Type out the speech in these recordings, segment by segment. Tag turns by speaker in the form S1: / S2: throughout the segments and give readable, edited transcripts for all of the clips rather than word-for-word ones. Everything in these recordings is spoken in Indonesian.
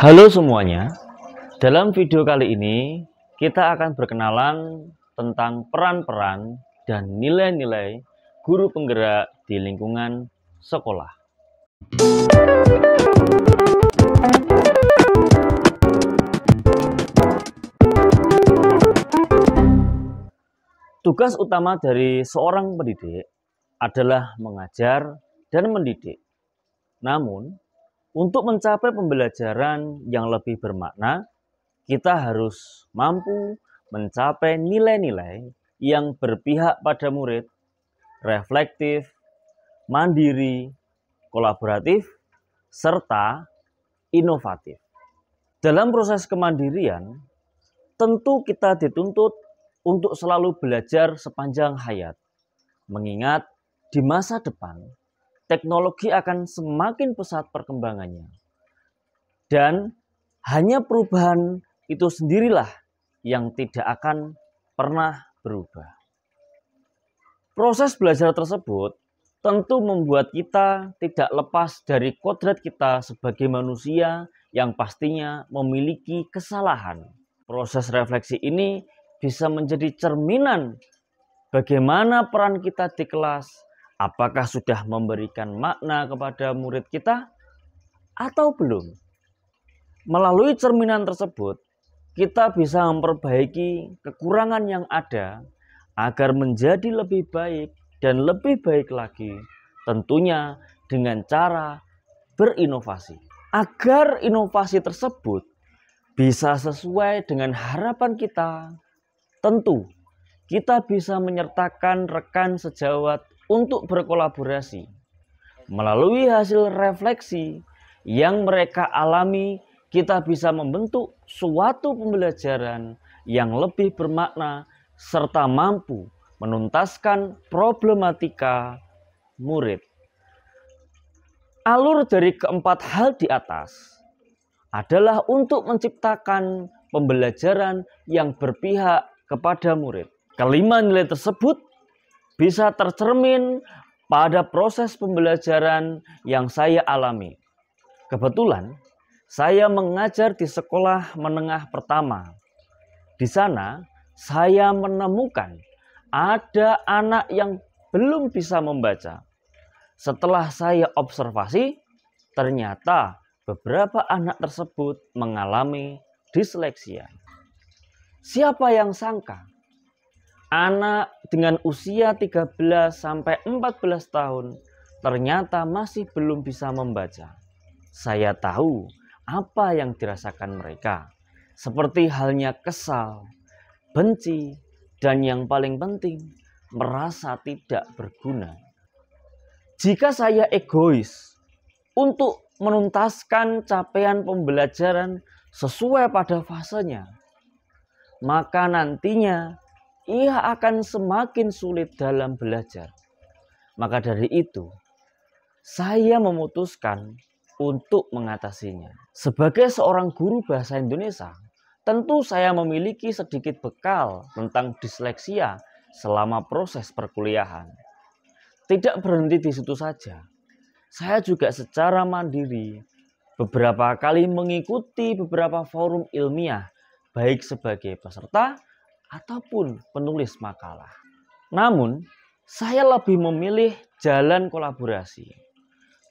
S1: Halo semuanya, dalam video kali ini kita akan berkenalan tentang peran-peran dan nilai-nilai guru penggerak di lingkungan sekolah. Tugas utama dari seorang pendidik adalah mengajar dan mendidik. Namun, untuk mencapai pembelajaran yang lebih bermakna, kita harus mampu mencapai nilai-nilai yang berpihak pada murid, reflektif, mandiri, kolaboratif, serta inovatif. Dalam proses kemandirian, tentu kita dituntut untuk selalu belajar sepanjang hayat, mengingat di masa depan teknologi akan semakin pesat perkembangannya. Dan hanya perubahan itu sendirilah yang tidak akan pernah berubah. Proses belajar tersebut tentu membuat kita tidak lepas dari kodrat kita sebagai manusia yang pastinya memiliki kesalahan. Proses refleksi ini bisa menjadi cerminan bagaimana peran kita di kelas. Apakah sudah memberikan makna kepada murid kita atau belum? Melalui cerminan tersebut, kita bisa memperbaiki kekurangan yang ada agar menjadi lebih baik dan lebih baik lagi, tentunya dengan cara berinovasi. Agar inovasi tersebut bisa sesuai dengan harapan kita, tentu kita bisa menyertakan rekan sejawat untuk berkolaborasi. Melalui hasil refleksi yang mereka alami, kita bisa membentuk suatu pembelajaran yang lebih bermakna serta mampu menuntaskan problematika murid. Alur dari keempat hal di atas adalah untuk menciptakan pembelajaran yang berpihak kepada murid. Kelima nilai tersebut bisa tercermin pada proses pembelajaran yang saya alami. Kebetulan, saya mengajar di sekolah menengah pertama. Di sana, saya menemukan ada anak yang belum bisa membaca. Setelah saya observasi, ternyata beberapa anak tersebut mengalami disleksia. Siapa yang sangka? Anak dengan usia 13 sampai 14 tahun ternyata masih belum bisa membaca. Saya tahu apa yang dirasakan mereka, seperti halnya kesal, benci, dan yang paling penting, merasa tidak berguna. Jika saya egois untuk menuntaskan capaian pembelajaran sesuai pada fasenya, maka nantinya ia akan semakin sulit dalam belajar. Maka dari itu, saya memutuskan untuk mengatasinya. Sebagai seorang guru bahasa Indonesia, tentu saya memiliki sedikit bekal tentang disleksia selama proses perkuliahan. Tidak berhenti di situ saja. Saya juga secara mandiri beberapa kali mengikuti beberapa forum ilmiah, baik sebagai peserta ataupun penulis makalah. Namun, saya lebih memilih jalan kolaborasi.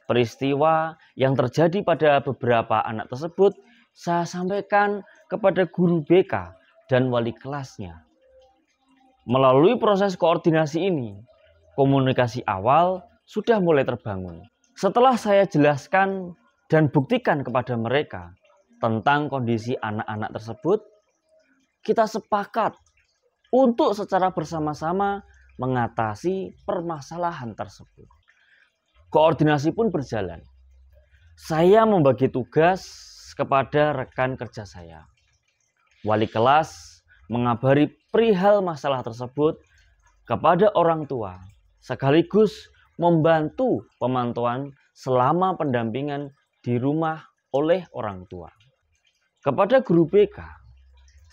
S1: Peristiwa yang terjadi pada beberapa anak tersebut saya sampaikan kepada guru BK dan wali kelasnya. Melalui proses koordinasi ini, komunikasi awal sudah mulai terbangun. Setelah saya jelaskan dan buktikan kepada mereka tentang kondisi anak-anak tersebut, kita sepakat untuk secara bersama-sama mengatasi permasalahan tersebut. Koordinasi pun berjalan. Saya membagi tugas kepada rekan kerja saya. Wali kelas mengabari perihal masalah tersebut kepada orang tua, sekaligus membantu pemantauan selama pendampingan di rumah oleh orang tua. Kepada guru BK,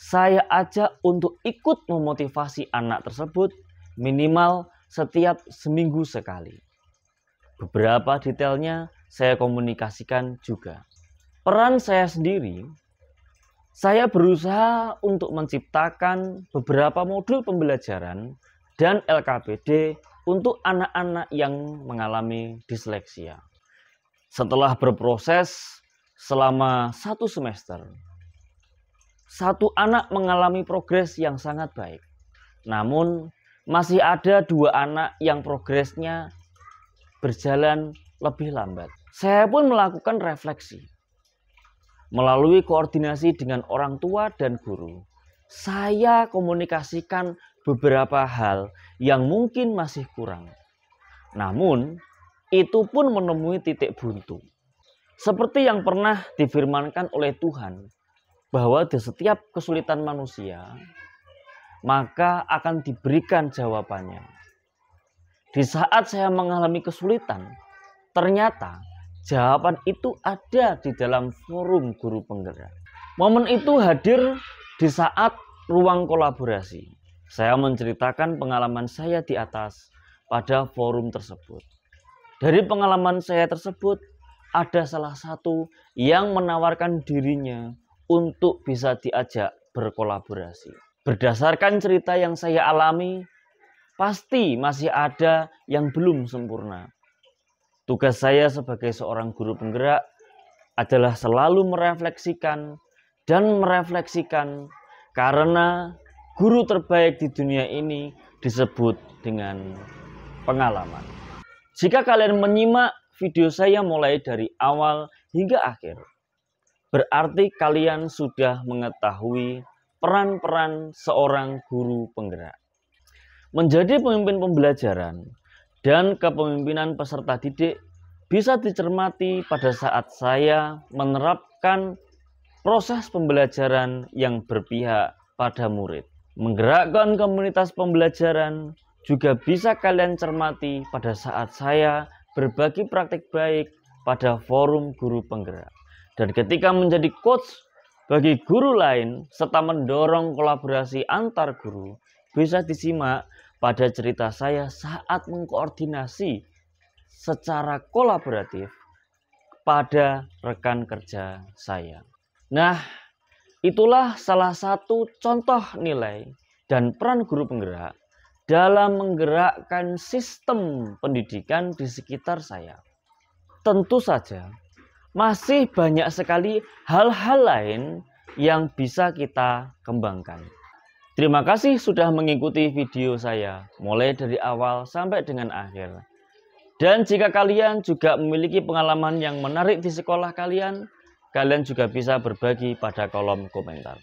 S1: saya ajak untuk ikut memotivasi anak tersebut minimal setiap seminggu sekali. Beberapa detailnya saya komunikasikan juga. peran saya sendiri, saya berusaha untuk menciptakan beberapa modul pembelajaran dan LKPD untuk anak-anak yang mengalami disleksia. Setelah berproses selama 1 semester, satu anak mengalami progres yang sangat baik. Namun, masih ada 2 anak yang progresnya berjalan lebih lambat. Saya pun melakukan refleksi. Melalui koordinasi dengan orang tua dan guru, saya komunikasikan beberapa hal yang mungkin masih kurang. Namun, itu pun menemui titik buntu. Seperti yang pernah difirmankan oleh Tuhan, bahwa di setiap kesulitan manusia, maka akan diberikan jawabannya. Di saat saya mengalami kesulitan, ternyata jawaban itu ada di dalam forum guru penggerak. Momen itu hadir di saat ruang kolaborasi. Saya menceritakan pengalaman saya di atas pada forum tersebut. Dari pengalaman saya tersebut, ada salah satu yang menawarkan dirinya untuk bisa diajak berkolaborasi. Berdasarkan cerita yang saya alami, pasti masih ada yang belum sempurna. Tugas saya sebagai seorang guru penggerak adalah selalu merefleksikan karena guru terbaik di dunia ini disebut dengan pengalaman. Jika kalian menyimak video saya mulai dari awal hingga akhir, berarti kalian sudah mengetahui peran-peran seorang guru penggerak. Menjadi pemimpin pembelajaran dan kepemimpinan peserta didik bisa dicermati pada saat saya menerapkan proses pembelajaran yang berpihak pada murid. Menggerakkan komunitas pembelajaran juga bisa kalian cermati pada saat saya berbagi praktik baik pada forum guru penggerak. Dan ketika menjadi coach bagi guru lain serta mendorong kolaborasi antar guru, bisa disimak pada cerita saya saat mengkoordinasi secara kolaboratif pada rekan kerja saya. Nah, itulah salah satu contoh nilai dan peran guru penggerak dalam menggerakkan sistem pendidikan di sekitar saya. Tentu saja, masih banyak sekali hal-hal lain yang bisa kita kembangkan. Terima kasih sudah mengikuti video saya mulai dari awal sampai dengan akhir. Dan jika kalian juga memiliki pengalaman yang menarik di sekolah kalian juga bisa berbagi pada kolom komentar.